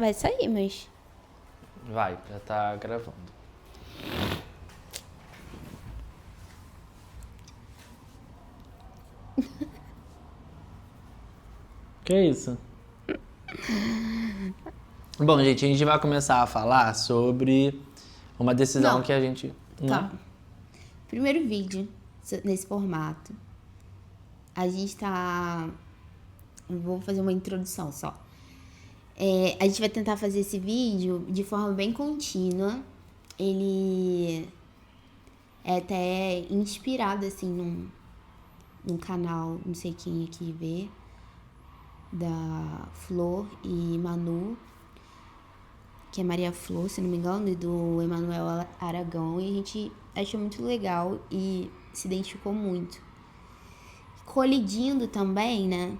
vai sair, mas... Vai, já tá gravando. Que isso? Bom, gente, a gente vai começar a falar sobre uma decisão Não. que a gente... Tá. Primeiro vídeo nesse formato. A gente tá... Vou fazer uma introdução só. A gente vai tentar fazer esse vídeo de forma bem contínua. Ele é até inspirado, assim, num canal, não sei quem aqui vê, da Flor e Manu, que é Maria Flor, se não me engano, e do Emanuel Aragão. E a gente achou muito legal e se identificou muito. Colidindo também, né,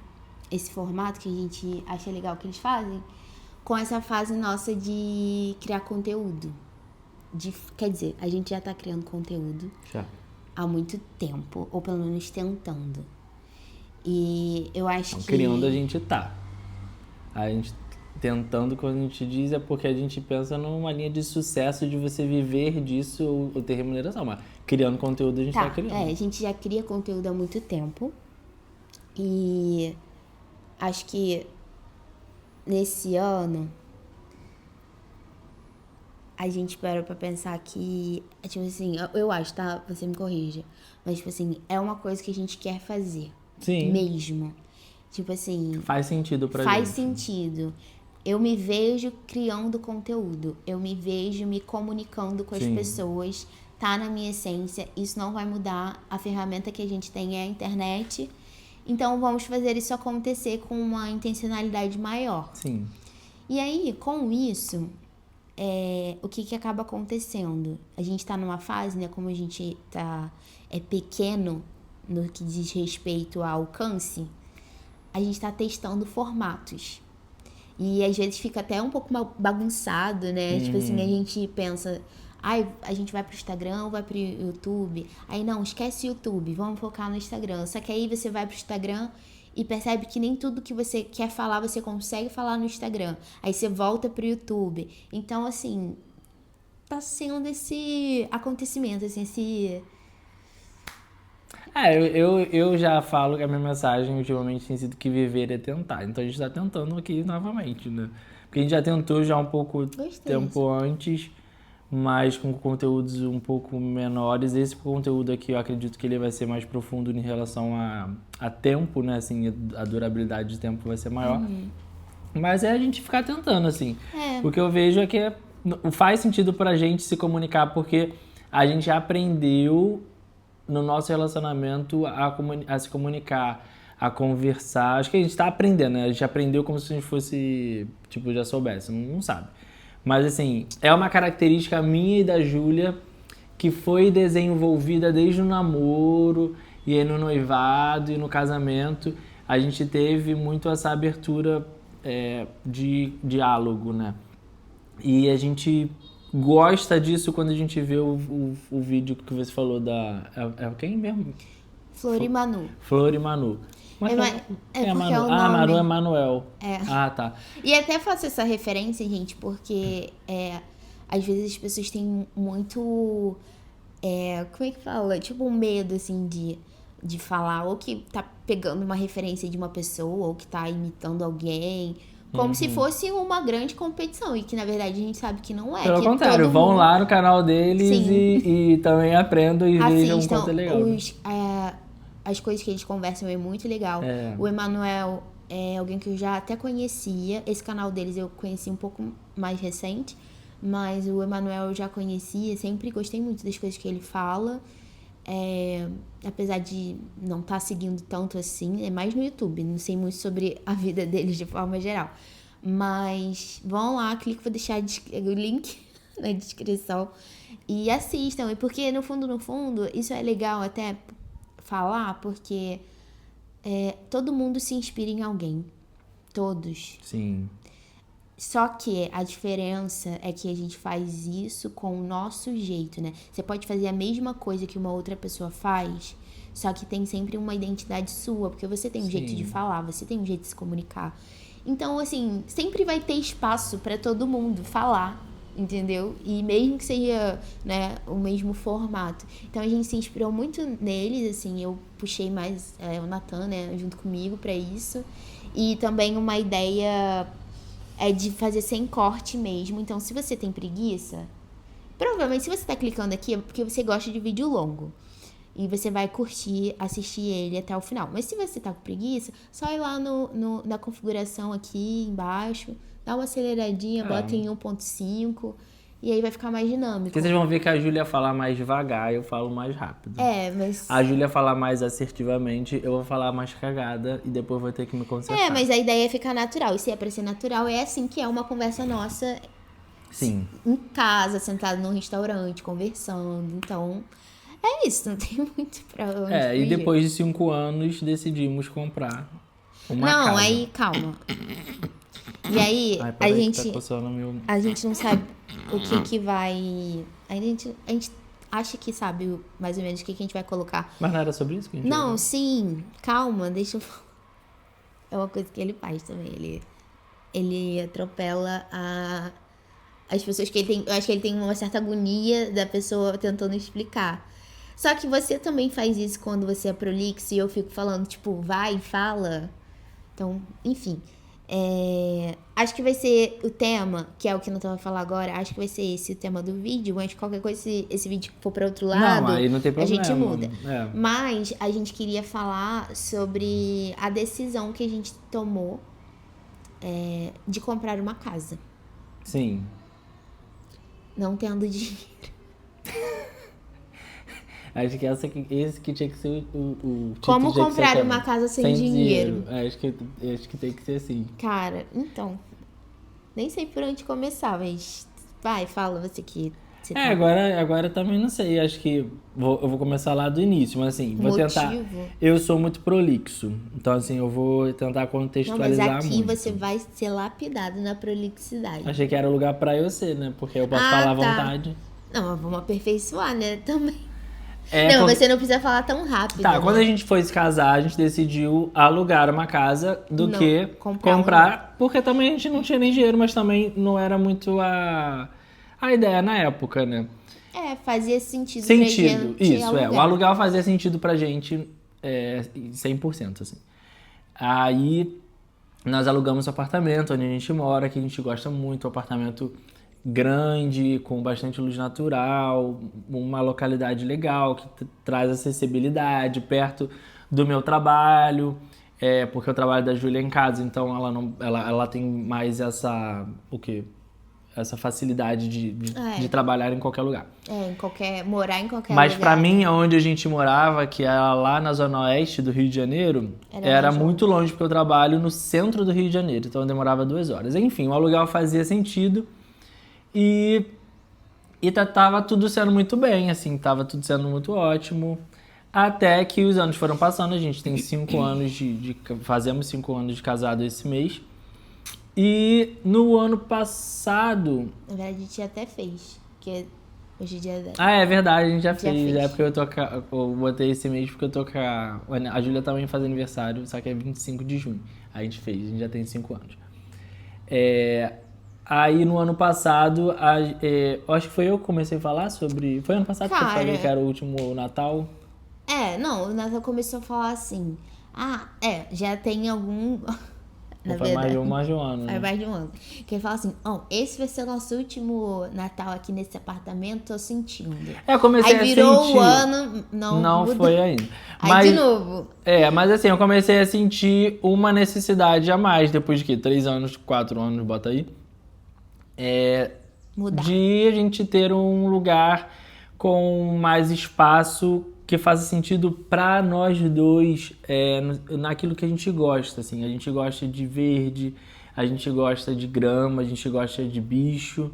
esse formato que a gente acha legal que eles fazem, com essa fase nossa de criar conteúdo. Quer dizer, a gente já tá criando conteúdo Já. há muito tempo, ou pelo menos tentando. E eu acho que... Criando a gente tá. A gente tentando, quando a gente diz, é porque a gente pensa numa linha de sucesso de você viver disso ou ter remuneração. Mas criando conteúdo a gente tá criando. A gente já cria conteúdo há muito tempo. E acho que nesse ano a gente parou pra pensar que, tipo assim, eu acho, tá? Você me corrija. Mas, tipo assim, é uma coisa que a gente quer fazer. Sim. Mesmo. Tipo assim... Faz sentido pra gente. Faz sentido. Eu me vejo criando conteúdo. Eu me vejo me comunicando com as pessoas. Tá na minha essência. Isso não vai mudar. A ferramenta que a gente tem é a internet. Então, vamos fazer isso acontecer com uma intencionalidade maior. Sim. E aí, com isso, o que acaba acontecendo? A gente tá numa fase, né? Como a gente é pequeno no que diz respeito ao alcance, a gente tá testando formatos. E às vezes fica até um pouco bagunçado, né? Tipo assim, a gente pensa... a gente vai pro Instagram ou vai pro YouTube? Aí não, esquece o YouTube, vamos focar no Instagram. Só que aí você vai pro Instagram e percebe que nem tudo que você quer falar, você consegue falar no Instagram. Aí você volta pro YouTube. Então, assim, tá sendo esse acontecimento, assim, esse... Eu já falo que a minha mensagem ultimamente tem sido que viver é tentar. Então a gente tá tentando aqui novamente, né? Porque a gente já tentou já um pouco tempo antes, mas com conteúdos um pouco menores. Esse conteúdo aqui eu acredito que ele vai ser mais profundo em relação a tempo, né? Assim, a durabilidade de tempo vai ser maior. Mas é a gente ficar tentando, assim. Porque eu vejo é que faz sentido pra gente se comunicar, porque a gente aprendeu no nosso relacionamento a se comunicar, a conversar. Acho que a gente tá aprendendo, né? A gente aprendeu como se a gente fosse, tipo, já soubesse, não sabe. Mas, assim, é uma característica minha e da Júlia que foi desenvolvida desde o namoro, e aí no noivado e no casamento. A gente teve muito essa abertura de diálogo, né? E a gente gosta disso quando a gente vê o vídeo que você falou da... quem mesmo? Flor e Manu. Flor e Manu. Porque Manu? é o Manu nome. é Manuel. Ah, tá. E até faço essa referência, gente, porque às vezes as pessoas têm muito... como é que fala? Tipo um medo, assim, de falar. Ou que tá pegando uma referência de uma pessoa, ou que tá imitando alguém... Como se fosse uma grande competição. E que, na verdade, a gente sabe que não é. Pelo que contrário, vão lá no canal deles e também aprendam e vejam o quanto é legal. As coisas que eles conversam é muito legal. O Emanuel é alguém que eu já até conhecia. Esse canal deles eu conheci um pouco mais recente. Mas o Emanuel eu já conhecia. Sempre gostei muito das coisas que ele fala. Apesar de não estar seguindo tanto assim, é mais no YouTube, não sei muito sobre a vida deles de forma geral, mas vão lá, vou deixar o link na descrição e assistam, e porque no fundo, isso é legal até falar, porque todo mundo se inspira em alguém, todos. Sim. Só que a diferença é que a gente faz isso com o nosso jeito, né? Você pode fazer a mesma coisa que uma outra pessoa faz, só que tem sempre uma identidade sua, porque você tem um jeito de falar, você tem um jeito de se comunicar. Então, assim, sempre vai ter espaço para todo mundo falar, entendeu? E mesmo que seja, né, o mesmo formato. Então a gente se inspirou muito neles, assim, eu puxei mais o Nathan, né, junto comigo para isso. E também uma ideia é de fazer sem corte mesmo. Então, se você tem preguiça, provavelmente se você tá clicando aqui é porque você gosta de vídeo longo. E você vai curtir, assistir ele até o final. Mas se você tá com preguiça, só ir lá na configuração aqui embaixo, dá uma aceleradinha, bota em 1.5 e aí vai ficar mais dinâmico. Porque vocês vão ver que a Júlia fala mais devagar, eu falo mais rápido. Mas... A Júlia fala mais assertivamente, eu vou falar mais cagada e depois vou ter que me consertar. mas a ideia é ficar natural. E se é pra ser natural, é assim que é uma conversa nossa. Sim. Em casa, sentado num restaurante, conversando. Então... é isso, não tem muito pra onde fugir. E depois de 5 anos decidimos comprar uma casa. Não, aí, calma. E aí, a gente não sabe o que vai... A gente acha que sabe mais ou menos o que a gente vai colocar. Mas não era sobre isso que a gente Não, sim, calma, deixa eu falar. É uma coisa que ele faz também, ele atropela as pessoas que ele tem... Eu acho que ele tem uma certa agonia da pessoa tentando explicar. Só que você também faz isso quando você é prolixo e eu fico falando, tipo, vai, fala. Então, enfim. Acho que vai ser o tema, que é o que eu não tava falando agora, acho que vai ser esse o tema do vídeo, mas qualquer coisa, se esse vídeo for para outro lado, não, aí não tem problema, a gente muda. Mas a gente queria falar sobre a decisão que a gente tomou de comprar uma casa. Sim. Não tendo dinheiro. Acho que esse que tinha que ser o Como comprar uma casa sem dinheiro? Acho que tem que ser assim. Cara, então... nem sei por onde começar, mas... vai, fala você que... Agora também não sei. Acho que eu vou começar lá do início, mas assim, vou tentar... Eu sou muito prolixo, então assim, eu vou tentar contextualizar muito. Mas aqui você vai ser lapidado na prolixidade. Achei que era o lugar pra eu ser, né? Porque eu posso falar à vontade. Não, mas vamos aperfeiçoar, né? Também. Você não precisa falar tão rápido. Tá, quando a gente foi se casar, a gente decidiu alugar uma casa do que comprar. Porque também a gente não tinha nem dinheiro, mas também não era muito a ideia na época, né? Fazia sentido pra gente isso, alugar. O aluguel fazia sentido pra gente 100%, assim. Aí nós alugamos o apartamento onde a gente mora, que a gente gosta muito, um apartamento grande, com bastante luz natural, uma localidade legal, que traz acessibilidade, perto do meu trabalho, porque o trabalho da Júlia é em casa, então ela tem mais essa facilidade de trabalhar em qualquer lugar. Morar em qualquer lugar. Mas pra mim, onde a gente morava, que era lá na zona oeste do Rio de Janeiro, era muito longe, porque eu trabalho no centro do Rio de Janeiro, então demorava 2 horas. Enfim, o aluguel fazia sentido. E tava tudo sendo muito bem, assim, tava tudo sendo muito ótimo. Até que os anos foram passando, a gente tem 5 anos fazemos 5 anos de casado esse mês. E no ano passado... na verdade, a gente até fez, porque hoje é dia 10. É verdade, a gente já fez. É porque eu botei esse mês porque eu tô com a Júlia também faz aniversário, só que é 25 de junho. A gente já tem 5 anos. Aí no ano passado, acho que foi eu que comecei a falar sobre... Foi ano passado que eu falei que era o último Natal? Não, o Natal começou a falar assim... já tem algum... Na verdade, mais de um ano. Foi mais de um ano. Que ele fala assim, esse vai ser o nosso último Natal aqui nesse apartamento, tô sentindo. Eu comecei a sentir. Aí virou o ano, não foi ainda. Aí de novo. Mas assim, eu comecei a sentir uma necessidade a mais, depois de 3 anos, 4 anos, bota aí. Mudar. De a gente ter um lugar com mais espaço que faça sentido para nós dois, naquilo que a gente gosta, assim. A gente gosta de verde, a gente gosta de grama, a gente gosta de bicho,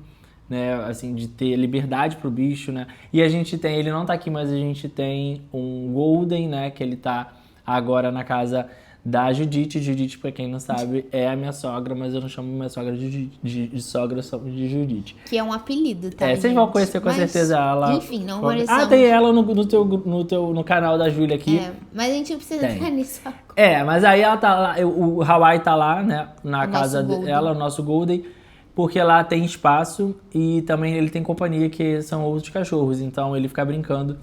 né? Assim, de ter liberdade pro bicho, né? E a gente ele não tá aqui, mas a gente tem um Golden, né? Que ele tá agora na casa da Judite. Judite, pra quem não sabe, é a minha sogra, mas eu não chamo minha sogra de sogra, eu chamo de Judite. Que é um apelido, tá, vocês vão conhecer com certeza ela. Enfim, não merecemos. Ah, tem ela no canal da Júlia aqui. Mas a gente não precisa entrar nisso agora. Mas aí ela tá lá, o Hawaii tá lá, né, na casa dela, o nosso Golden, porque lá tem espaço e também ele tem companhia, que são outros cachorros, então ele fica brincando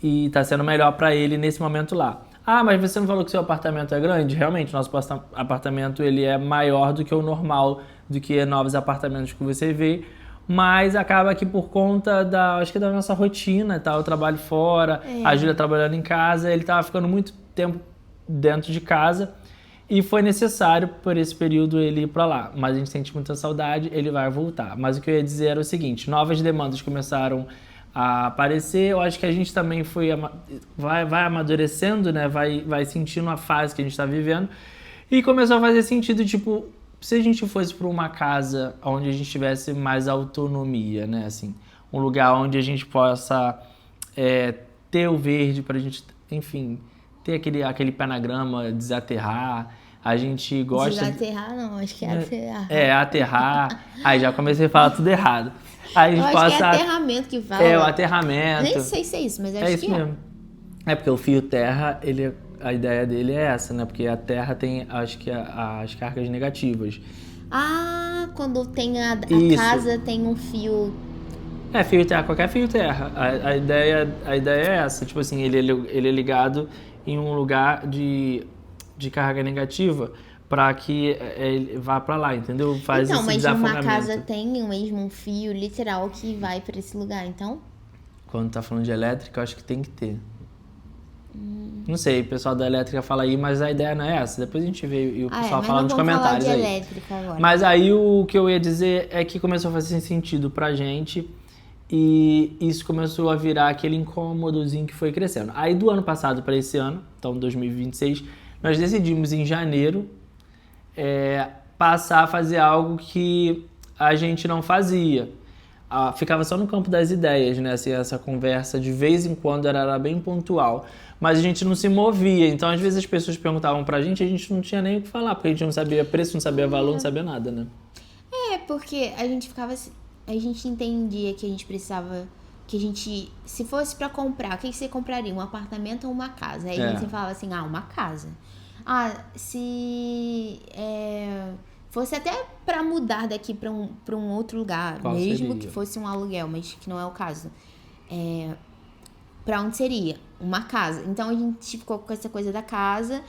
e tá sendo melhor pra ele nesse momento lá. Ah, mas você não falou que seu apartamento é grande? Realmente, nosso apartamento ele é maior do que o normal, do que novos apartamentos que você vê, mas acaba que por conta acho que da nossa rotina, tá? Eu trabalho fora, a Júlia trabalhando em casa, ele tava ficando muito tempo dentro de casa e foi necessário por esse período ele ir para lá. Mas a gente sente muita saudade, ele vai voltar. Mas o que eu ia dizer era o seguinte, novas demandas começaram a aparecer, eu acho que a gente também vai amadurecendo, né? Vai sentindo a fase que a gente está vivendo e começou a fazer sentido, tipo, se a gente fosse para uma casa onde a gente tivesse mais autonomia, né? Assim, um lugar onde a gente possa ter o verde para a gente, enfim, ter aquele pé na grama, desaterrar. A gente gosta... Desaterrar não, acho que é aterrar. Aterrar. Aí já comecei a falar tudo errado. Aí a gente eu acho que é aterramento que fala. O aterramento. Nem sei se é isso, mas acho que isso mesmo. É porque o fio terra, a ideia dele é essa, né? Porque a terra tem, acho que, as cargas negativas. Ah, quando tem a casa tem um fio... fio terra, qualquer fio terra. A ideia é essa. Tipo assim, ele é ligado em um lugar de carga negativa para que ele vá para lá, entendeu? Faz esse desafogamento. Então, mas uma casa tem mesmo um fio literal que vai para esse lugar, então? Quando tá falando de elétrica, eu acho que tem que ter. Não sei, o pessoal da elétrica fala aí, mas a ideia não é essa. Depois a gente vê e o pessoal fala nos comentários falar de aí. Elétrica agora. Mas aí o que eu ia dizer é que começou a fazer sentido pra gente e isso começou a virar aquele incômodozinho que foi crescendo. Aí do ano passado para esse ano, então 2026, nós decidimos em janeiro passar a fazer algo que a gente não fazia. Ficava só no campo das ideias, né? Assim, essa conversa de vez em quando era bem pontual, mas a gente não se movia. Então, às vezes as pessoas perguntavam pra gente, a gente não tinha nem o que falar, porque a gente não sabia preço, não sabia valor, não sabia nada, né? Porque a gente a gente entendia que a gente precisava, se fosse pra comprar, o que você compraria? Um apartamento ou uma casa? Aí a gente falava assim, uma casa. Se fosse até pra mudar daqui pra um outro lugar, qual mesmo seria? que fosse um aluguel, mas que não é o caso. Pra onde seria? Uma casa. Então a gente ficou com essa coisa da casa.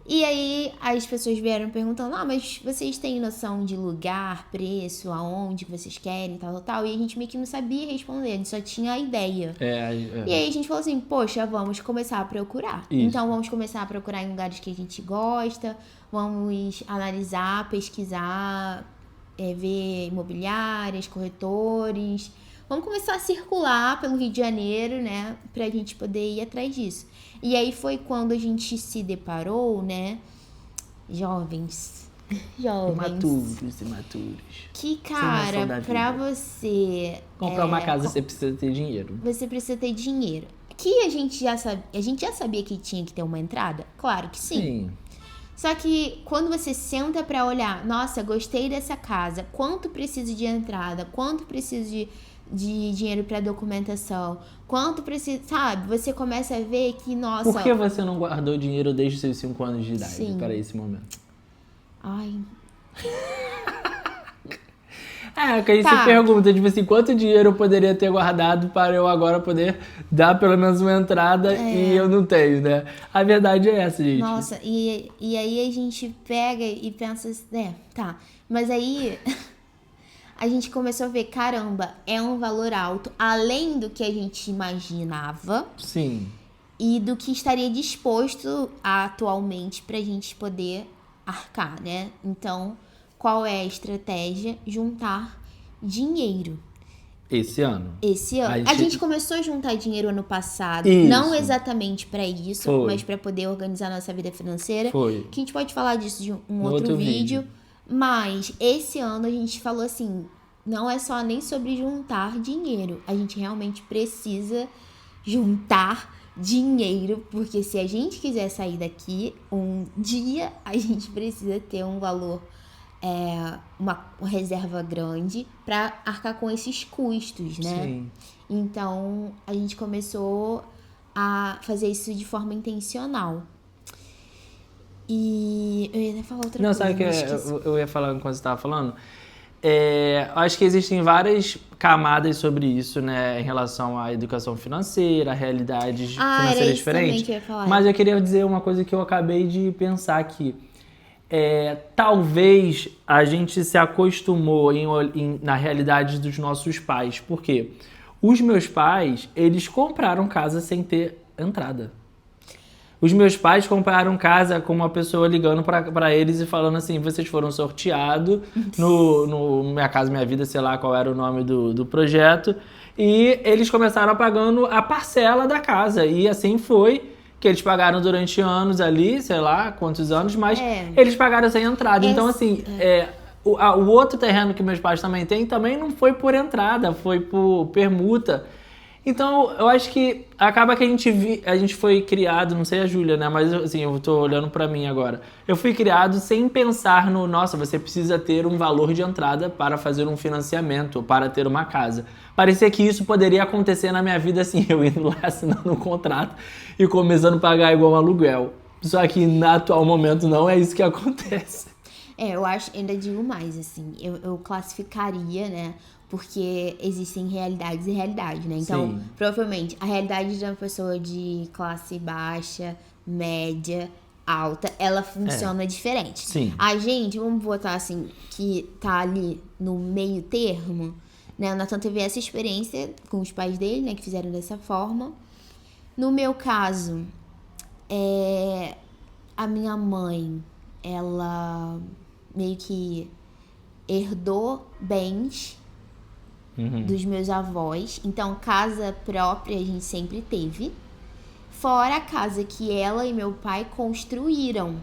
E aí as pessoas vieram perguntando, mas vocês têm noção de lugar, preço, aonde que vocês querem, tal. E a gente meio que não sabia responder, a gente só tinha a ideia. E aí a gente falou assim, poxa, vamos começar a procurar. Isso. Então vamos começar a procurar em lugares que a gente gosta, vamos analisar, pesquisar, ver imobiliárias, corretores. Vamos começar a circular pelo Rio de Janeiro, né? Pra gente poder ir atrás disso. E aí foi quando a gente se deparou, né? Jovens. Imaturos. Que, cara, pra você... comprar uma casa, você precisa ter dinheiro. Você precisa ter dinheiro. Que a gente já sabia que tinha que ter uma entrada? Claro que sim. Só que quando você senta pra olhar, nossa, gostei dessa casa, quanto preciso de entrada, quanto preciso de dinheiro pra documentação, quanto precisa, sabe? Você começa a ver que, nossa... Por que você não guardou dinheiro desde os seus 5 anos de idade para esse momento? Que a gente se pergunta, tipo assim, quanto dinheiro eu poderia ter guardado para eu agora poder dar pelo menos uma entrada e eu não tenho, né? A verdade é essa, gente. Nossa, e aí a gente pega e pensa, mas aí... a gente começou a ver, caramba, é um valor alto, além do que a gente imaginava. Sim. E do que estaria disposto atualmente pra gente poder arcar, né? Então, qual é a estratégia? Juntar dinheiro. Esse ano. A gente começou a juntar dinheiro ano passado. Isso. Não exatamente pra isso, Foi. mas pra poder organizar nossa vida financeira. Foi. Que a gente pode falar disso de um outro vídeo. Mas esse ano a gente falou assim, não é só nem sobre juntar dinheiro. A gente realmente precisa juntar dinheiro, porque se a gente quiser sair daqui, um dia a gente precisa ter um valor, uma reserva grande para arcar com esses custos, né? Sim. Então, a gente começou a fazer isso de forma intencional. E eu ia falar outra coisa. Não, sabe o que eu ia falar enquanto você estava falando? Acho que existem várias camadas sobre isso, né, em relação à educação financeira, realidades financeiras diferentes. Que eu ia falar. Mas eu queria dizer uma coisa que eu acabei de pensar aqui. Talvez a gente se acostumou na realidade dos nossos pais. Por quê? Os meus pais, eles compraram casa sem ter entrada. Os meus pais compraram casa com uma pessoa ligando pra eles e falando assim, vocês foram sorteados no Minha Casa Minha Vida, sei lá qual era o nome do projeto, e eles começaram pagando a parcela da casa, e assim foi, que eles pagaram durante anos ali, sei lá quantos anos, mas eles pagaram sem entrada. Então, assim, o outro terreno que meus pais também têm, também não foi por entrada, foi por permuta. Então, eu acho que acaba que a gente foi criado, não sei a Júlia, né? Mas assim, eu tô olhando pra mim agora. Eu fui criado sem pensar nossa, você precisa ter um valor de entrada para fazer um financiamento, para ter uma casa. Parecia que isso poderia acontecer na minha vida assim, eu indo lá assinando um contrato e começando a pagar igual um aluguel. Só que no atual momento não é isso que acontece. Eu acho, ainda digo mais, assim, eu classificaria, né? Porque existem realidades e realidades, né? Então, Sim. Provavelmente, a realidade de uma pessoa de classe baixa, média, alta, ela funciona diferente. Sim. A gente, vamos botar assim, que tá ali no meio termo, né? O Nathan teve essa experiência com os pais dele, né? Que fizeram dessa forma. No meu caso, a minha mãe, ela meio que herdou bens dos meus avós. Então, casa própria a gente sempre teve. Fora a casa que ela e meu pai construíram.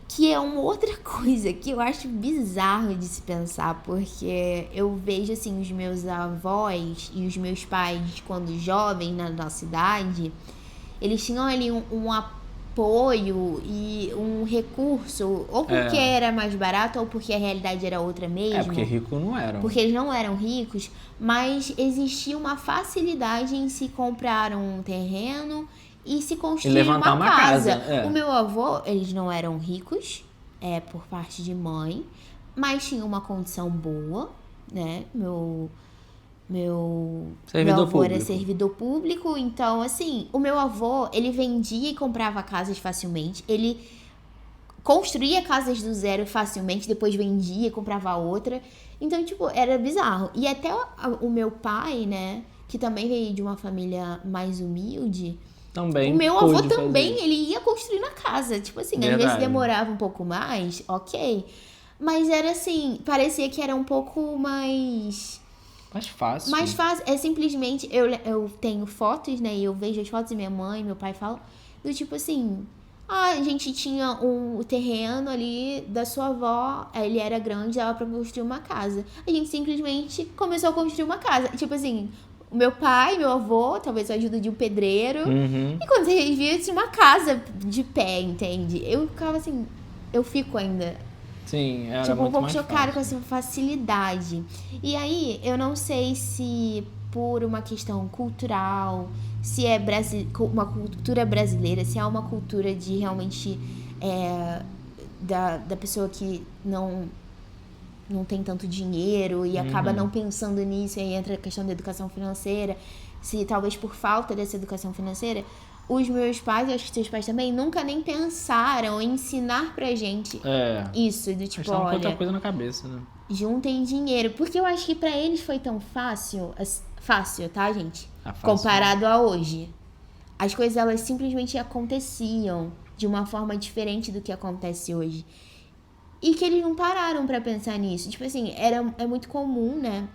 Que é uma outra coisa que eu acho bizarro de se pensar. Porque eu vejo, assim, os meus avós e os meus pais, quando jovens, na nossa idade, eles tinham ali um apoio e um recurso, ou porque era mais barato, ou porque a realidade era outra mesmo. Porque ricos não eram. Porque eles não eram ricos, mas existia uma facilidade em se comprar um terreno e se construir e levantar uma casa. O meu avô, eles não eram ricos, por parte de mãe, mas tinha uma condição boa, né? Meu avô era servidor público, então, assim, o meu avô, ele vendia e comprava casas facilmente, ele construía casas do zero facilmente, depois vendia e comprava outra, então, tipo, era bizarro. E até o meu pai, né, que também veio de uma família mais humilde, também o meu avô também, ele ia construir na casa, tipo assim, Verdade. Às vezes demorava um pouco mais, ok, mas era assim, parecia que era um pouco mais fácil. Mais fácil. É simplesmente, eu tenho fotos, né? E eu vejo as fotos e minha mãe, meu pai falam, do tipo assim, a gente tinha o terreno ali da sua avó, ele era grande, dava pra construir uma casa. A gente simplesmente começou a construir uma casa. Tipo assim, o meu pai, meu avô, talvez a ajuda de um pedreiro. E quando vocês viram, tinha uma casa de pé, entende? Eu ficava assim, eu fico ainda... Sim, era tipo, muito um pouco mais chocada fácil. com essa facilidade. E aí, eu não sei se por uma questão cultural, se é uma cultura brasileira, se é uma cultura de realmente da pessoa que não tem tanto dinheiro e acaba não pensando nisso, e aí entra a questão da educação financeira, se talvez por falta dessa educação financeira, os meus pais, e acho que seus pais também, nunca nem pensaram em ensinar pra gente isso, do tipo, olha... outra coisa na cabeça, né? Juntem dinheiro, porque eu acho que pra eles foi tão fácil, tá, gente? Fácil. Comparado a hoje. As coisas, elas simplesmente aconteciam de uma forma diferente do que acontece hoje. E que eles não pararam pra pensar nisso. Tipo assim, é muito comum, né?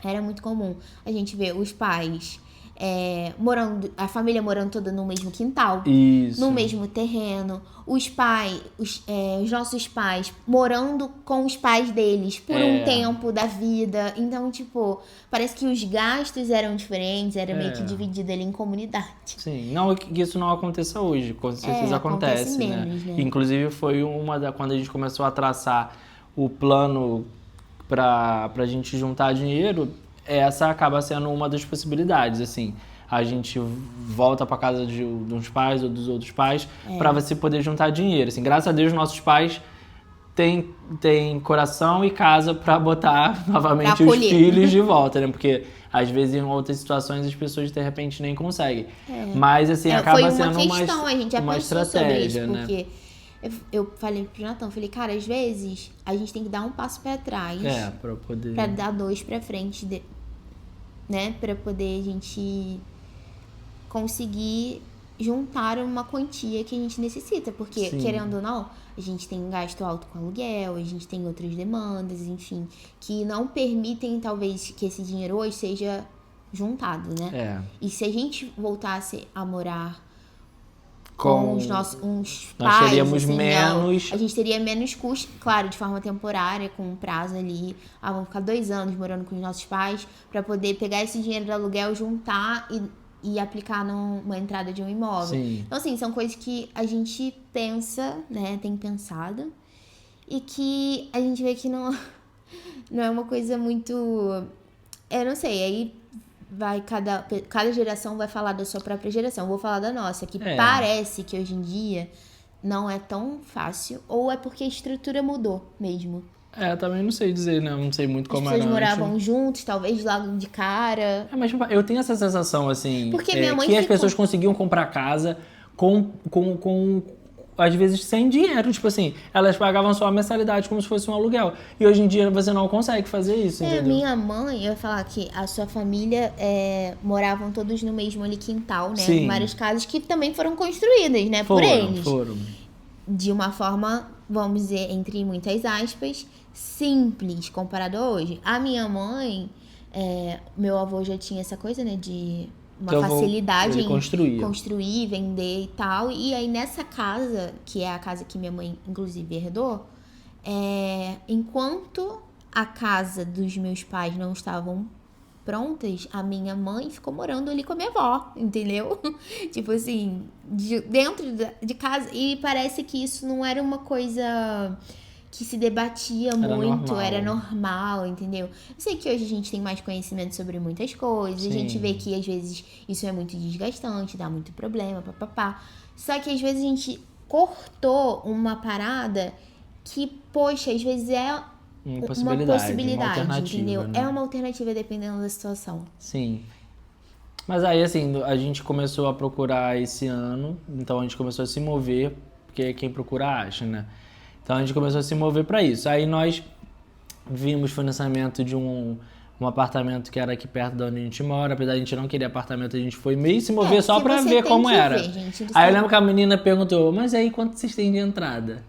Era muito comum a gente ver os pais a família morando toda no mesmo quintal, Isso. no mesmo terreno, os nossos pais morando com os pais deles por um tempo da vida. Então, tipo, parece que os gastos eram diferentes, era meio que dividido ali em comunidade. Sim, não que isso não aconteça hoje, com certeza acontece, menos, né? Inclusive foi quando a gente começou a traçar o plano pra gente juntar dinheiro, essa acaba sendo uma das possibilidades, assim. A gente volta para casa de uns pais ou dos outros pais para você poder juntar dinheiro. Assim, graças a Deus, nossos pais têm coração e casa para botar novamente os filhos de volta, né? Porque às vezes em outras situações as pessoas de repente nem conseguem. Mas assim, acaba sendo a gente já uma estratégia, sobre isso, porque eu falei pro Nathan, falei, cara, às vezes a gente tem que dar um passo para trás para dar 2 para frente, né? Para poder a gente conseguir juntar uma quantia que a gente necessita, porque querendo ou não, a gente tem um gasto alto com aluguel, a gente tem outras demandas, enfim, que não permitem talvez que esse dinheiro hoje seja juntado, né? E se a gente voltasse a morar com os nossos pais, nós teríamos menos... a gente teria menos custo, claro, de forma temporária, com um prazo ali. Vamos ficar 2 anos morando com os nossos pais para poder pegar esse dinheiro do aluguel, juntar e aplicar numa entrada de um imóvel. Então, assim, são coisas que a gente pensa, né, tem pensado, e que a gente vê que não é uma coisa muito... Eu não sei, aí cada geração vai falar da sua própria geração. Eu vou falar da nossa, que parece que hoje em dia não é tão fácil, ou é porque a estrutura mudou mesmo. Também não sei dizer, né? Não sei muito como era. As pessoas moravam juntos, talvez logo de cara. Mas eu tenho essa sensação, assim, porque minha mãe as pessoas conseguiam comprar casa com às vezes, sem dinheiro. Tipo assim, elas pagavam só a mensalidade como se fosse um aluguel. E hoje em dia você não consegue fazer isso, entendeu? Minha mãe, eu ia falar que a sua família moravam todos no mesmo ali quintal, né? Sim. Várias casas que também foram construídas, né? Por eles. Foram. De uma forma, vamos dizer, entre muitas aspas, simples comparado a hoje. A minha mãe, meu avô já tinha essa coisa, né? De uma facilidade em construir, vender e tal. E aí nessa casa, que é a casa que minha mãe inclusive herdou, enquanto a casa dos meus pais não estavam prontas, a minha mãe ficou morando ali com a minha avó, entendeu? Tipo assim, dentro de casa. E parece que isso não era uma coisa que se debatia muito, era normal, entendeu? Eu sei que hoje a gente tem mais conhecimento sobre muitas coisas, a gente vê que às vezes isso é muito desgastante, dá muito problema, papapá. Só que às vezes a gente cortou uma parada que, poxa, às vezes uma possibilidade, entendeu? Né? É uma alternativa dependendo da situação. Sim. Mas aí, assim, a gente começou a procurar esse ano, então a gente começou a se mover, porque quem procura acha, né? Então a gente começou a se mover para isso. Aí nós vimos financiamento de um apartamento que era aqui perto de onde a gente mora. Apesar de a gente não querer apartamento, a gente foi meio se mover só para ver como era. Aí eu lembro que a menina perguntou, mas aí quanto vocês têm de entrada?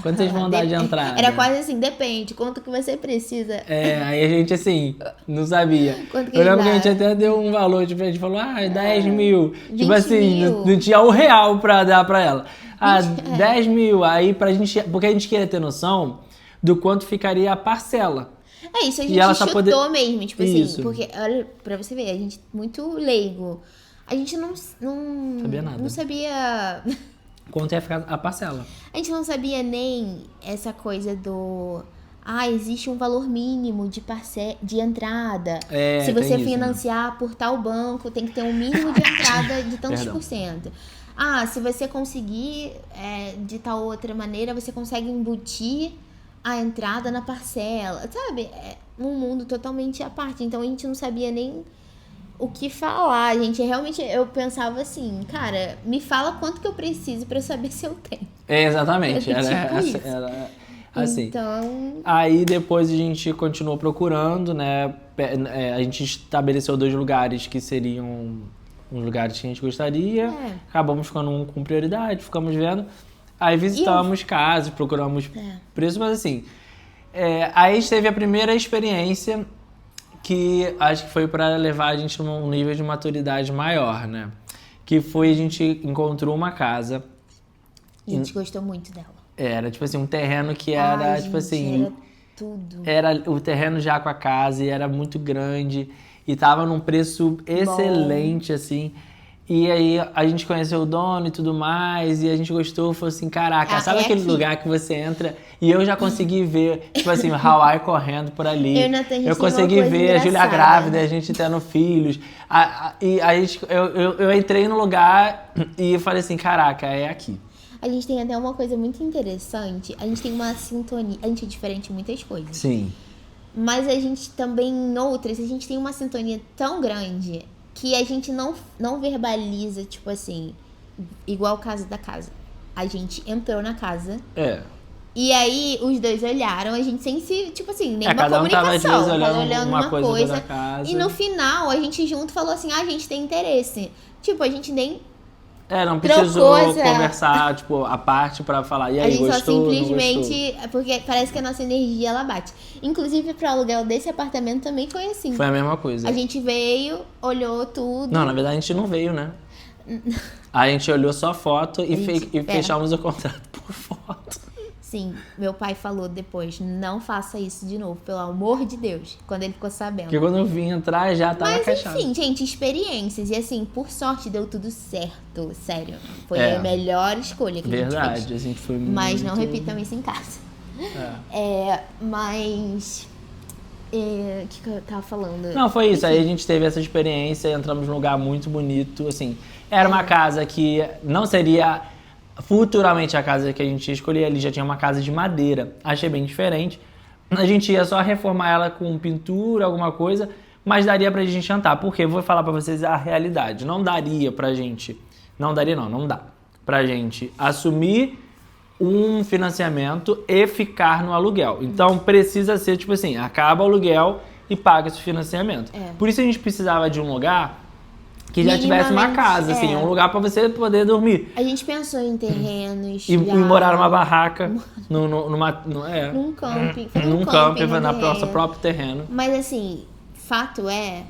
Quanto vocês vão dar de entrada? Era quase assim, depende, quanto que você precisa. Aí a gente assim, não sabia. Eu lembro que a gente até deu um valor, tipo, a gente falou, 10 mil. Tipo assim, não tinha R$1 pra dar pra ela. 10 mil, aí pra gente, porque a gente queria ter noção do quanto ficaria a parcela. Isso, a gente chutou mesmo, tipo assim, porque, olha, pra você ver, a gente muito leigo. A gente não sabia nada. Não sabia... Quanto ia ficar a parcela. A gente não sabia nem essa coisa do... existe um valor mínimo de entrada. Se você financiar isso, por tal banco, tem que ter um mínimo de entrada de tantos por cento. Se você conseguir de tal outra maneira, você consegue embutir a entrada na parcela. Sabe? É um mundo totalmente à parte. Então, a gente não sabia nem o que falar. Eu pensava assim, cara, me fala quanto que eu preciso pra eu saber se eu tenho. Exatamente. Era assim. Então... Aí depois a gente continuou procurando, né? A gente estabeleceu 2 lugares que seriam os lugares que a gente gostaria. Acabamos ficando um com prioridade, ficamos vendo. Aí visitamos casas, procuramos preço, mas assim... aí a gente teve a primeira experiência que acho que foi pra levar a gente num nível de maturidade maior, né? Que foi, a gente encontrou uma casa. E a gente gostou muito dela. Era, tipo assim, um terreno que era, Ai, tipo gente, assim... era tudo. Era o terreno já com a casa e era muito grande. E tava num preço excelente, assim. E aí a gente conheceu o dono e tudo mais, e a gente gostou, falou assim, caraca, sabe aquele lugar que você entra e eu já consegui ver, tipo assim, o Hawaii correndo por ali. Eu consegui ver a Júlia grávida, a gente tendo filhos. E a gente, eu entrei no lugar e falei assim, caraca, é aqui. A gente tem até uma coisa muito interessante, a gente tem uma sintonia, a gente é diferente em muitas coisas. Sim. Mas a gente também, em outras, a gente tem uma sintonia tão grande que a gente não verbaliza, tipo assim, igual o caso da casa. A gente entrou na casa. E aí os dois olharam, a gente sem se, tipo assim, nenhuma cada um comunicação. Tava olhando uma coisa da casa. E no final, a gente junto falou assim, a gente tem interesse. Tipo, a gente nem... não precisou conversar, tipo, a parte pra falar, e aí, a gente gostou, só simplesmente, porque parece que a nossa energia, ela bate. Inclusive, pro aluguel desse apartamento também foi assim. Foi a mesma coisa. A gente veio, olhou tudo. Não, na verdade a gente não veio, né? A gente olhou só foto e fechamos o contrato por foto. Sim, meu pai falou depois, não faça isso de novo, pelo amor de Deus, quando ele ficou sabendo. Porque quando eu vim entrar, já tava caixado. Mas enfim, gente, experiências. E assim, por sorte, deu tudo certo, sério. Foi a melhor escolha que a gente fez. A gente foi muito... Mas não repitam isso em casa. Mas... O que eu tava falando? Não, foi isso. Aí a gente teve essa experiência, entramos num lugar muito bonito, assim. Era uma casa que não seria... Futuramente a casa que a gente ia escolher, ali já tinha uma casa de madeira. Achei bem diferente. A gente ia só reformar ela com pintura, alguma coisa, mas daria pra gente entrar. Porque eu vou falar pra vocês a realidade. Não daria pra gente... Não dá pra gente assumir um financiamento e ficar no aluguel. Então precisa ser tipo assim, acaba o aluguel e paga esse financiamento. Por isso a gente precisava de um lugar que já tivesse uma casa, assim, um lugar pra você poder dormir. A gente pensou em terrenos. E morar numa barraca, num camping. Num camping, na nossa próprio terreno. Mas assim, fato é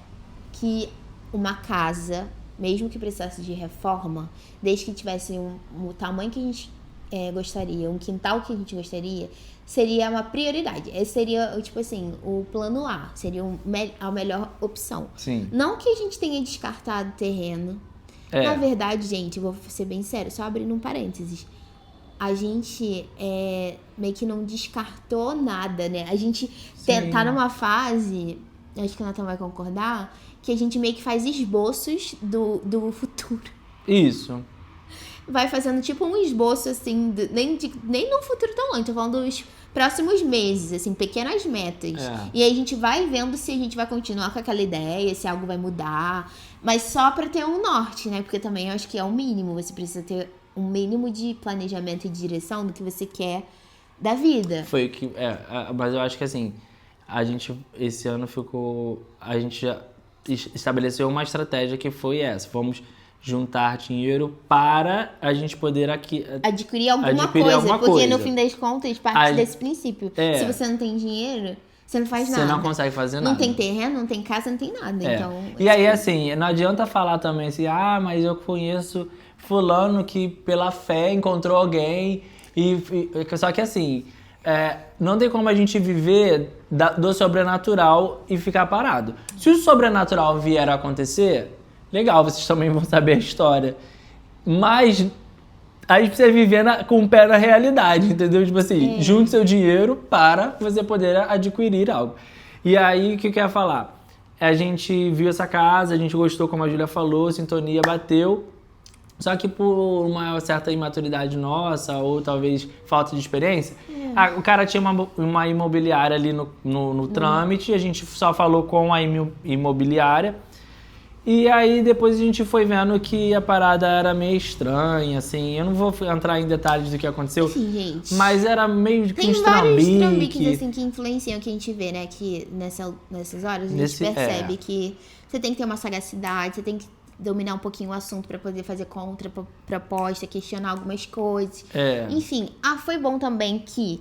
que uma casa, mesmo que precisasse de reforma, desde que tivesse o tamanho que a gente gostaria, um quintal que a gente gostaria, seria uma prioridade. Esse seria, tipo assim, o plano A. Seria a melhor opção. Sim. Não que a gente tenha descartado terreno. Na verdade, gente, vou ser bem sério, só abrindo um parênteses. A gente meio que não descartou nada, né? A gente tá numa fase, acho que o Nathan vai concordar, que a gente meio que faz esboços do futuro. Isso. Vai fazendo tipo um esboço, assim, nem no futuro tão longe, tô falando dos próximos meses, assim, pequenas metas. E aí a gente vai vendo se a gente vai continuar com aquela ideia, se algo vai mudar, mas só pra ter um norte, né? Porque também eu acho que é o mínimo, você precisa ter um mínimo de planejamento e de direção do que você quer da vida. Foi o que... mas eu acho que assim, a gente, esse ano a gente já estabeleceu uma estratégia que foi essa, vamos juntar dinheiro para a gente poder adquirir alguma coisa, porque no fim das contas parte desse princípio. Se você não tem dinheiro, você não faz nada. Você não consegue fazer nada. Não tem terreno, não tem casa, não tem nada. Então, e aí assim, não adianta falar também assim, mas eu conheço fulano que pela fé encontrou alguém só que assim, não tem como a gente viver do sobrenatural e ficar parado. Se o sobrenatural vier a acontecer, legal, vocês também vão saber a história. Mas a gente precisa viver com o pé na realidade, entendeu? Tipo assim, junte seu dinheiro para você poder adquirir algo. E aí, o que eu ia falar? A gente viu essa casa, a gente gostou, como a Júlia falou, sintonia bateu. Só que por uma certa imaturidade nossa, ou talvez falta de experiência, o cara tinha uma imobiliária ali no trâmite, a gente só falou com a imobiliária. E aí depois a gente foi vendo que a parada era meio estranha, assim. Eu não vou entrar em detalhes do que aconteceu. Sim, gente. Mas era meio que um trambique. Tem vários trambiques assim, que influenciam, que a gente vê, né? Que nessas horas a gente percebe que você tem que ter uma sagacidade, você tem que dominar um pouquinho o assunto pra poder fazer contraproposta, questionar algumas coisas. Enfim, foi bom também que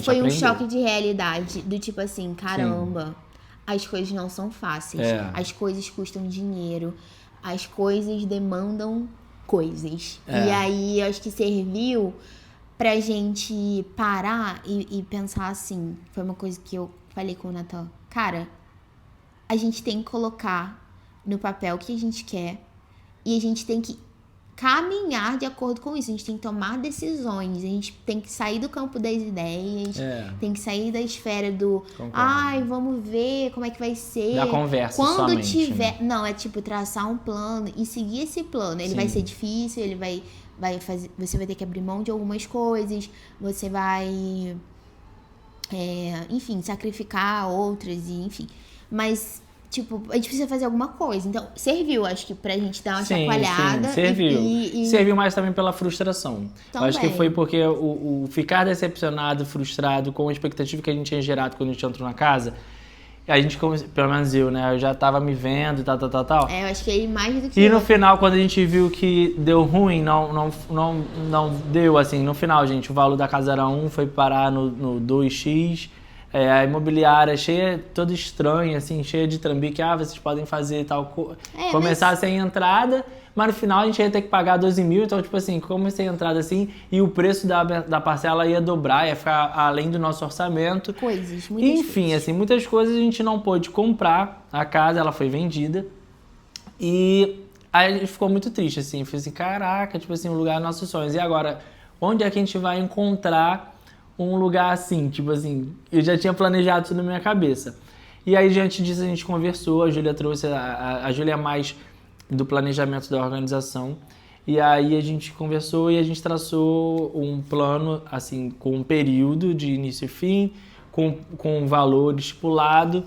foi um choque de realidade, do tipo assim, caramba... as coisas não são fáceis. As coisas custam dinheiro. As coisas demandam coisas. E aí, eu acho que serviu pra gente parar e pensar assim. Foi uma coisa que eu falei com o Natan. Cara, a gente tem que colocar no papel o que a gente quer. E a gente tem que caminhar de acordo com isso. A gente tem que tomar decisões. A gente tem que sair do campo das ideias. Tem que sair da esfera do... Concordo. Vamos ver como é que vai ser. Da conversa quando somente, tiver... né? Não, é tipo traçar um plano e seguir esse plano. Ele vai ser difícil, ele vai fazer... Você vai ter que abrir mão de algumas coisas. Você vai... enfim, sacrificar outras, enfim. Mas... Tipo, a gente precisa fazer alguma coisa. Então, serviu, acho que pra gente dar uma chacoalhada. Sim, serviu. Serviu mais também pela frustração. Também. Acho que foi porque o ficar decepcionado, frustrado com a expectativa que a gente tinha gerado quando a gente entrou na casa, a gente, pelo menos eu, né? Eu já tava me vendo e tal. Eu acho que aí mais do que E no final, quando a gente viu que deu ruim, não deu, assim. No final, gente, o valor da casa era 1, foi parar no 2x. A imobiliária cheia, toda estranha, assim, cheia de trambique. Vocês podem fazer tal coisa. Começar sem entrada, mas no final a gente ia ter que pagar 12 mil. Então, tipo assim, como sem entrada assim, e o preço da parcela ia dobrar, ia ficar além do nosso orçamento. Muitas Enfim, coisas. assim, muitas coisas a gente não pôde comprar. A casa, ela foi vendida. E aí a gente ficou muito triste, assim. Foi assim, caraca, tipo assim, o lugar dos nossos sonhos. E agora, onde é que a gente vai encontrar um lugar assim, tipo assim, eu já tinha planejado tudo na minha cabeça. E aí, diante disso, a gente conversou, a Júlia trouxe, a Júlia é mais do planejamento da organização, e aí a gente conversou e a gente traçou um plano, assim, com um período de início e fim, com um valor estipulado,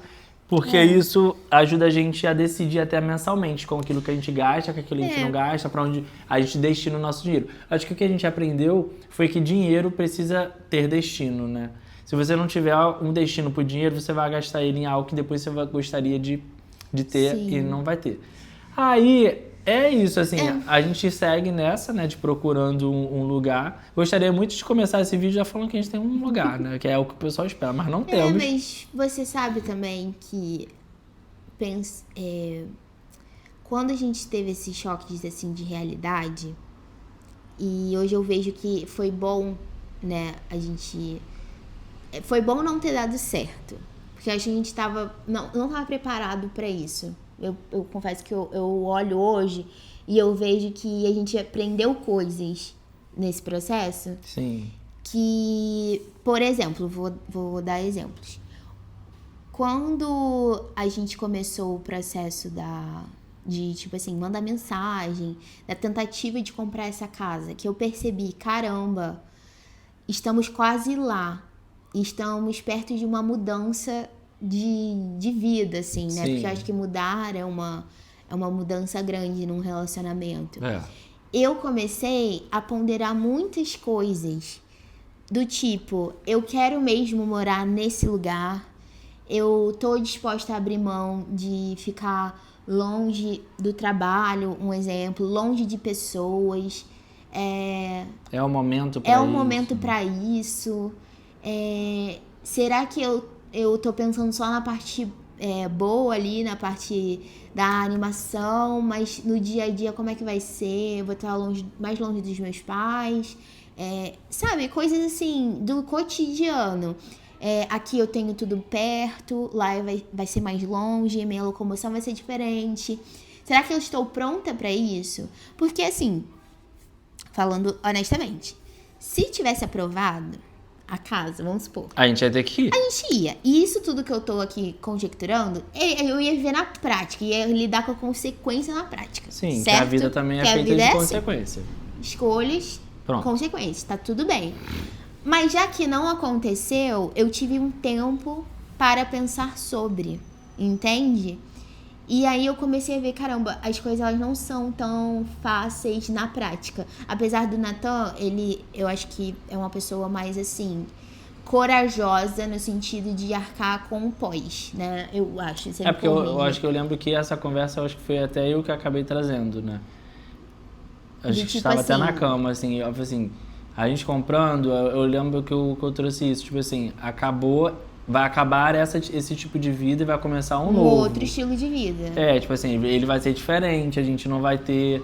porque isso ajuda a gente a decidir até mensalmente com aquilo que a gente gasta, com aquilo que a gente não gasta, para onde a gente destina o nosso dinheiro. Acho que o que a gente aprendeu foi que dinheiro precisa ter destino, né? Se você não tiver um destino pro dinheiro, você vai gastar ele em algo que depois você gostaria de ter e não vai ter. Aí, é isso, assim, a gente segue nessa, né, de procurando um lugar. Gostaria muito de começar esse vídeo já falando que a gente tem um lugar, né, que é o que o pessoal espera, mas não temos. Mas você sabe também que quando a gente teve esses choques, assim, de realidade, e hoje eu vejo que foi bom, né, foi bom não ter dado certo, porque acho que a gente não tava preparado pra isso. Eu confesso que eu olho hoje e eu vejo que a gente aprendeu coisas nesse processo. Sim. Que, por exemplo, vou dar exemplos. Quando a gente começou o processo de, tipo assim, mandar mensagem, da tentativa de comprar essa casa, que eu percebi, caramba, estamos quase lá. Estamos perto de uma mudança de vida, assim, né? Sim. Porque eu acho que mudar é uma mudança grande num relacionamento. Eu comecei a ponderar muitas coisas do tipo, eu quero mesmo morar nesse lugar, eu tô disposta a abrir mão de ficar longe do trabalho, um exemplo, longe de pessoas. É o momento para isso. É o momento para isso. Será que eu tô pensando só na parte boa ali, na parte da animação, mas no dia a dia como é que vai ser? Eu vou estar mais longe dos meus pais. Sabe, coisas assim, do cotidiano. Aqui eu tenho tudo perto, lá vai ser mais longe, minha locomoção vai ser diferente. Será que eu estou pronta para isso? Porque assim, falando honestamente, se tivesse aprovado a casa, vamos supor, a gente ia ter que ir. A gente ia. E isso tudo que eu tô aqui conjecturando, eu ia ver na prática, ia lidar com a consequência na prática. Sim, certo? que a vida também é feita de consequência. Escolhas, consequências, tá tudo bem. Mas já que não aconteceu, eu tive um tempo para pensar sobre, entende? E aí eu comecei a ver, caramba, as coisas elas não são tão fáceis na prática. Apesar do Natan, eu acho que é uma pessoa mais assim, corajosa no sentido de arcar com o pós, né? Eu acho. Porque eu acho que eu lembro que essa conversa, eu acho que foi até eu que acabei trazendo, né? A gente tipo estava assim, até na cama, assim, a gente comprando, eu lembro que eu trouxe isso, tipo assim, acabou vai acabar esse tipo de vida e vai começar um Um novo. outro estilo de vida. Tipo assim, ele vai ser diferente, a gente não vai ter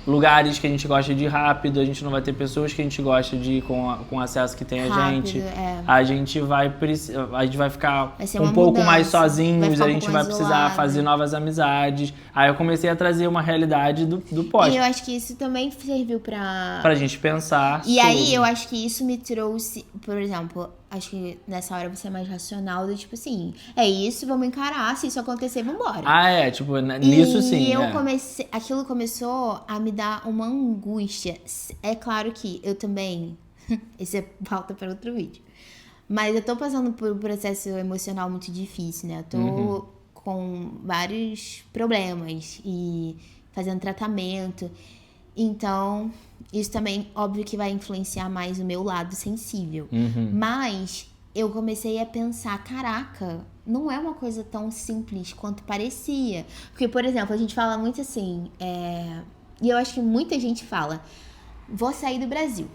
lugares que a gente gosta de ir rápido, a gente não vai ter pessoas que a gente gosta de ir com acesso que tem a gente. A gente vai ficar um pouco mais sozinhos, a gente vai precisar fazer novas amizades. Aí eu comecei a trazer uma realidade do pós. E eu acho que isso também serviu pra gente pensar E aí eu acho que isso me trouxe, por exemplo, acho que nessa hora você é mais racional, do tipo assim, é isso, vamos encarar, se isso acontecer, vambora. Tipo, nisso sim. E aquilo começou a me dar uma angústia. É claro que eu também, isso é pauta para outro vídeo, mas eu tô passando por um processo emocional muito difícil, né? Eu tô com vários problemas e fazendo tratamento, então isso também, óbvio que vai influenciar mais o meu lado sensível. Mas eu comecei a pensar, caraca, não é uma coisa tão simples quanto parecia. Porque, por exemplo, a gente fala muito assim, e eu acho que muita gente fala, vou sair do Brasil.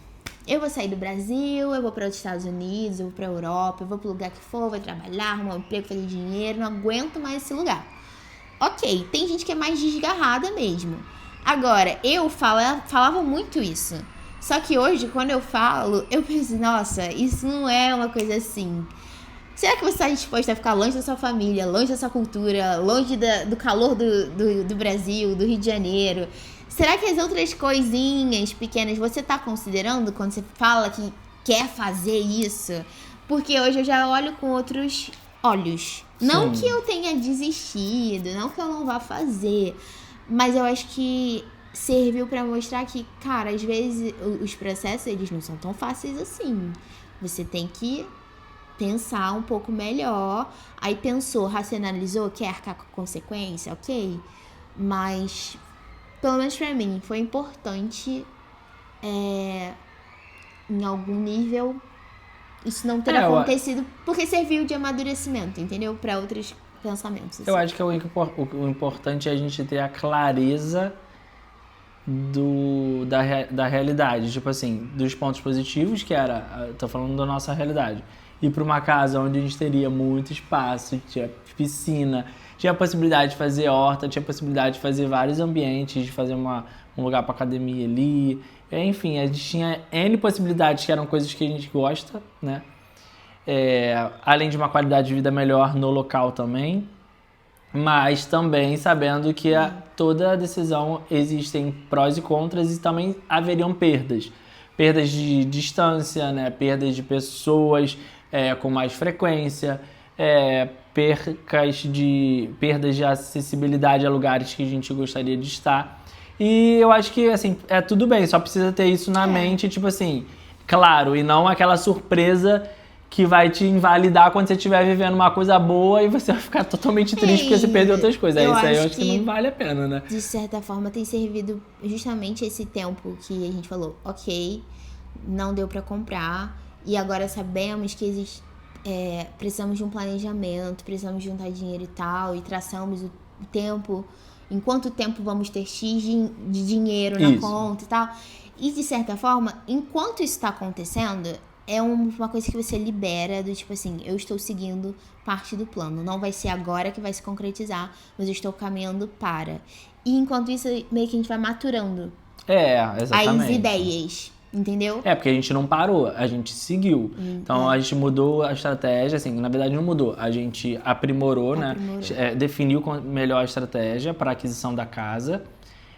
Eu vou sair do Brasil, eu vou para os Estados Unidos, eu vou para a Europa, eu vou para o lugar que for, vou trabalhar, arrumar um emprego, fazer dinheiro, não aguento mais esse lugar. Ok, tem gente que é mais desgarrada mesmo. Agora, eu falava muito isso. Só que hoje, quando eu falo, eu penso, nossa, isso não é uma coisa assim. Será que você está disposto a ficar longe da sua família, longe da sua cultura, longe do calor do Brasil, do Rio de Janeiro? Será que as outras coisinhas pequenas você está considerando quando você fala que quer fazer isso? Porque hoje eu já olho com outros olhos. Não que eu tenha desistido, não que eu não vá fazer, mas eu acho que serviu pra mostrar que, cara, às vezes os processos, eles não são tão fáceis assim. Você tem que pensar um pouco melhor. Aí pensou, racionalizou, quer arcar com a consequência, ok? Mas, pelo menos pra mim, foi importante em algum nível isso não ter acontecido, porque serviu de amadurecimento, entendeu? Pra outros pensamentos. Assim. Eu acho que o importante é a gente ter a clareza da realidade, tipo assim, dos pontos positivos, que tô falando da nossa realidade. Ir para uma casa onde a gente teria muito espaço, tinha piscina, tinha a possibilidade de fazer horta, tinha a possibilidade de fazer vários ambientes, de fazer um lugar para academia ali. Enfim, a gente tinha N possibilidades que eram coisas que a gente gosta, né? Além de uma qualidade de vida melhor no local também, mas também sabendo que toda decisão existem prós e contras e também haveriam perdas. Perdas de distância, né? Perdas de pessoas com mais frequência, perdas de acessibilidade a lugares que a gente gostaria de estar. E eu acho que, assim, tudo bem, só precisa ter isso na mente, tipo assim, claro, e não aquela surpresa que vai te invalidar quando você estiver vivendo uma coisa boa e você vai ficar totalmente triste porque você perdeu outras coisas. Isso aí eu acho que não vale a pena, né? De certa forma, tem servido justamente esse tempo que a gente falou, ok, não deu pra comprar, e agora sabemos que precisamos de um planejamento, precisamos juntar dinheiro e tal, e traçamos o tempo, em quanto tempo vamos ter X de dinheiro na conta e tal. E de certa forma, enquanto isso está acontecendo, é uma coisa que você libera do tipo assim, eu estou seguindo parte do plano. Não vai ser agora que vai se concretizar, mas eu estou caminhando para. E enquanto isso, meio que a gente vai maturando exatamente. as ideias. Entendeu? Porque a gente não parou, a gente seguiu. Então a gente mudou a estratégia, assim, na verdade não mudou, a gente aprimorou. Né? Definiu melhor a estratégia para a aquisição da casa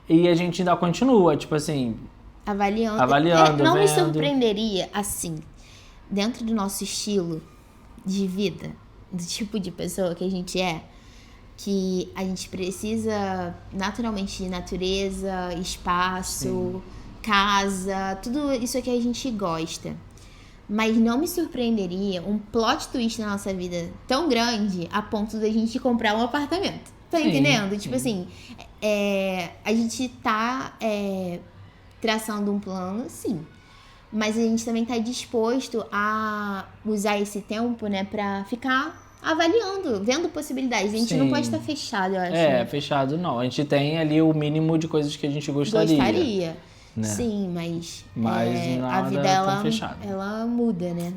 e a gente ainda continua, tipo assim, avaliando. Não me surpreenderia, assim, dentro do nosso estilo de vida, do tipo de pessoa que a gente que a gente precisa naturalmente de natureza, espaço, casa, tudo isso que a gente gosta. Mas não me surpreenderia um plot twist na nossa vida tão grande a ponto da gente comprar um apartamento. Tá entendendo? Tipo assim, a gente tá traçando um plano, sim. Mas a gente também tá disposto a usar esse tempo, né, pra ficar avaliando, vendo possibilidades. A gente não pode estar fechado, eu acho. Né? Fechado não. A gente tem ali o mínimo de coisas que a gente gostaria. Né? Sim, mas a vida ela muda, né?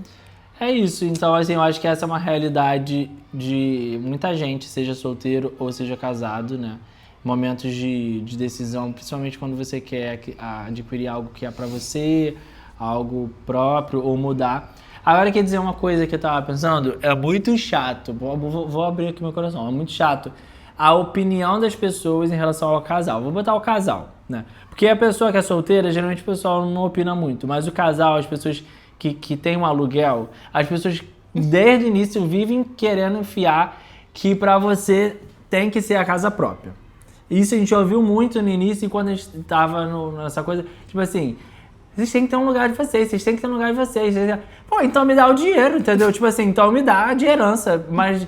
É isso, então assim, eu acho que essa é uma realidade de muita gente, seja solteiro ou seja casado, né? Momentos de decisão, principalmente quando você quer adquirir algo que é pra você, algo próprio ou mudar. Agora, quer dizer uma coisa que eu tava pensando, é muito chato, vou abrir aqui meu coração, é muito chato a opinião das pessoas em relação ao casal. Vou botar o casal, né? Porque a pessoa que é solteira, geralmente o pessoal não opina muito, mas o casal, as pessoas que têm um aluguel, as pessoas desde o início vivem querendo enfiar que pra você tem que ser a casa própria. Isso a gente ouviu muito no início, quando a gente tava nessa coisa, tipo assim, vocês têm que ter um lugar de vocês, vocês têm que ter um lugar de vocês. Pô, então me dá o dinheiro, entendeu? Tipo assim, então me dá de herança. Mas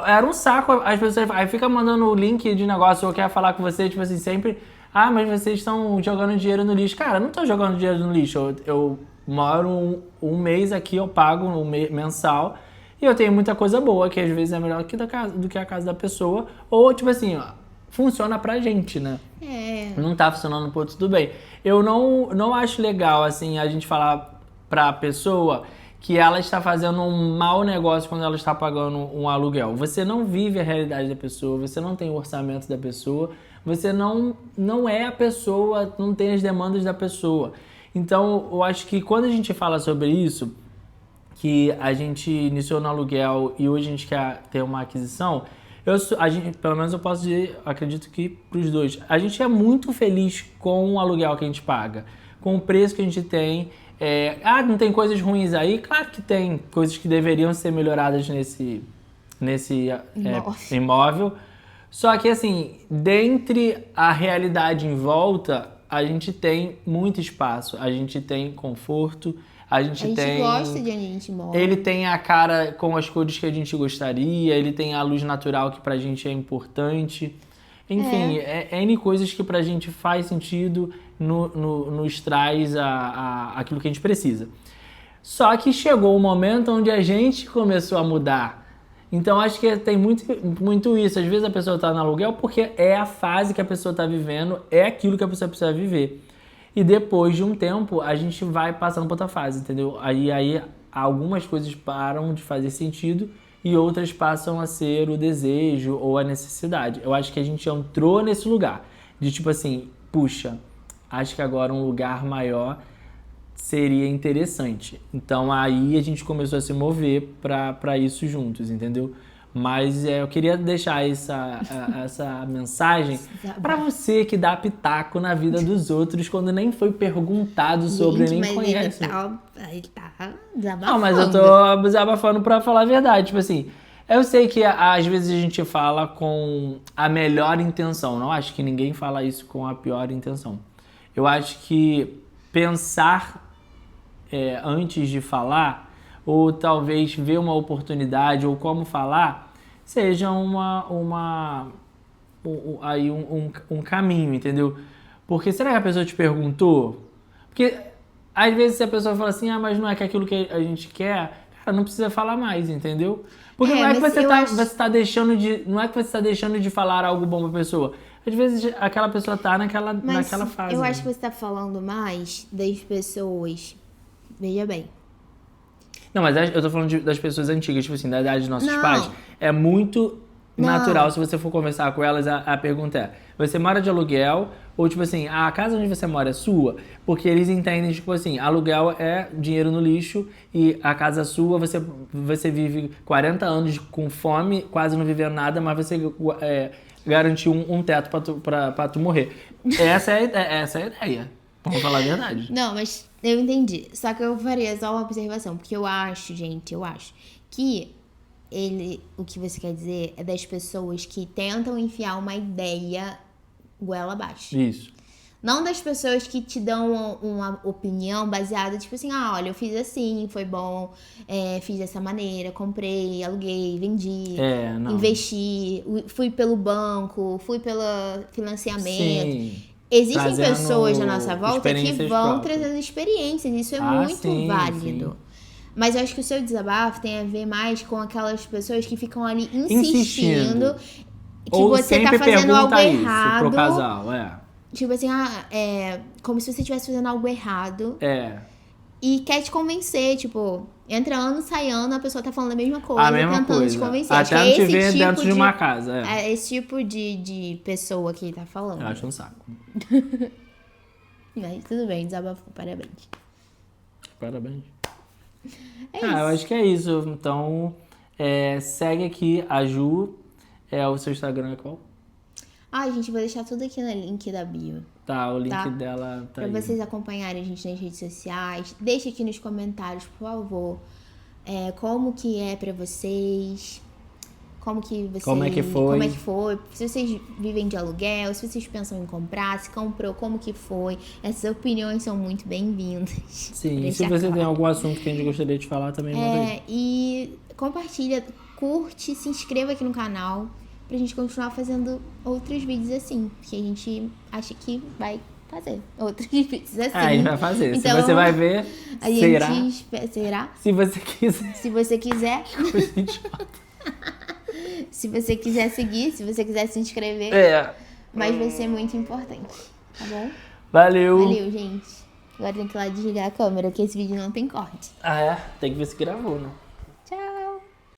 era um saco, as pessoas aí fica mandando o link de negócio ou quer falar com você, tipo assim, sempre. Ah, mas vocês estão jogando dinheiro no lixo. Cara, eu não tô jogando dinheiro no lixo. Eu moro um mês aqui, eu pago mensal. E eu tenho muita coisa boa, que às vezes é melhor do que a casa da pessoa. Ou, tipo assim, ó, funciona pra gente, né? Não tá funcionando pro outro, tudo bem. Eu não acho legal, assim, a gente falar pra pessoa que ela está fazendo um mau negócio quando ela está pagando um aluguel. Você não vive a realidade da pessoa, você não tem o orçamento da pessoa, você não é a pessoa, não tem as demandas da pessoa. Então, eu acho que quando a gente fala sobre isso, que a gente iniciou no aluguel e hoje a gente quer ter uma aquisição, a gente, pelo menos eu posso dizer, acredito que para os dois, a gente é muito feliz com o aluguel que a gente paga, com o preço que a gente tem. Não tem coisas ruins aí? Claro que tem coisas que deveriam ser melhoradas nesse imóvel. Só que assim, dentre a realidade em volta, a gente tem muito espaço, a gente tem conforto, a gente gosta de onde a gente mora. Ele tem a cara com as cores que a gente gostaria, ele tem a luz natural que pra gente é importante. Enfim, N coisas que pra gente faz sentido, nos traz aquilo que a gente precisa. Só que chegou um momento onde a gente começou a mudar. Então acho que tem muito isso. Às vezes a pessoa tá no aluguel porque é a fase que a pessoa tá vivendo, é aquilo que a pessoa precisa viver. E depois de um tempo, a gente vai passando para outra fase, entendeu? Aí algumas coisas param de fazer sentido e outras passam a ser o desejo ou a necessidade. Eu acho que a gente entrou nesse lugar de tipo assim, puxa, acho que agora um lugar maior seria interessante. Então aí a gente começou a se mover para isso juntos, entendeu? Mas eu queria deixar essa mensagem para você que dá pitaco na vida dos outros quando nem foi perguntado sobre, nem conhece. Ele tá desabafando. Não, mas eu tô desabafando pra falar a verdade. Tipo assim, eu sei que às vezes a gente fala com a melhor intenção. Não acho que ninguém fala isso com a pior intenção. Eu acho que pensar antes de falar, ou talvez ver uma oportunidade, ou como falar, seja um caminho, entendeu? Porque será que a pessoa te perguntou? Porque às vezes a pessoa fala assim, mas não é que aquilo que a gente quer, cara, não precisa falar mais, entendeu? Porque não é que você tá deixando de falar algo bom pra pessoa. Às vezes aquela pessoa tá naquela fase. Eu acho que você tá falando mais das pessoas. Veja bem. Não, mas eu tô falando das pessoas antigas, tipo assim, da idade dos nossos pais. É muito natural, se você for conversar com elas, a pergunta é, você mora de aluguel? Ou tipo assim, a casa onde você mora é sua? Porque eles entendem, tipo assim, aluguel é dinheiro no lixo e a casa sua, você vive 40 anos com fome, quase não vivendo nada, mas você garantiu um teto pra tu morrer. Essa é a ideia. Vamos falar a verdade. Não, mas eu entendi. Só que eu faria só uma observação, porque eu acho que o que você quer dizer é das pessoas que tentam enfiar uma ideia goela abaixo. Isso. Não das pessoas que te dão uma opinião baseada, tipo assim, olha, eu fiz assim, foi bom, fiz dessa maneira, comprei, aluguei, vendi, investi, fui pelo banco, fui pelo financiamento. Sim. Existem pessoas na nossa volta que vão trazendo experiências, isso é muito válido. Sim. Mas eu acho que o seu desabafo tem a ver mais com aquelas pessoas que ficam ali insistindo que ou você tá fazendo algo errado. Pro casal, Tipo assim, como se você estivesse fazendo algo errado. e quer te convencer, tipo, entra ano, sai ano, a pessoa tá falando a mesma coisa, tentando te convencer. Até não te ver dentro de uma casa. É esse tipo de pessoa que tá falando. Eu acho um saco. Mas tudo bem, desabafou, parabéns. Parabéns. É isso. Eu acho que é isso. Então, segue aqui a Ju. O seu Instagram é qual? Gente, vou deixar tudo aqui no link da bio. Tá, o link dela tá pra aí. Pra vocês acompanharem a gente nas redes sociais. Deixa aqui nos comentários, por favor, como que é pra vocês. Como é que foi. Se vocês vivem de aluguel, se vocês pensam em comprar, se comprou, como que foi. Essas opiniões são muito bem-vindas. Sim, e se você tem algum assunto que a gente gostaria de falar, também manda aí. E compartilha, curte, se inscreva aqui no canal pra gente continuar fazendo outros vídeos assim. Porque a gente acha que vai fazer outros vídeos assim. A gente vai fazer. Então, se você vai ver, será? Se você quiser. Se você quiser. Se você quiser seguir, se você quiser se inscrever. Mas vai ser muito importante, tá bom? Valeu, gente. Agora tem que ir lá desligar a câmera, que esse vídeo não tem corte. Tem que ver se gravou, né?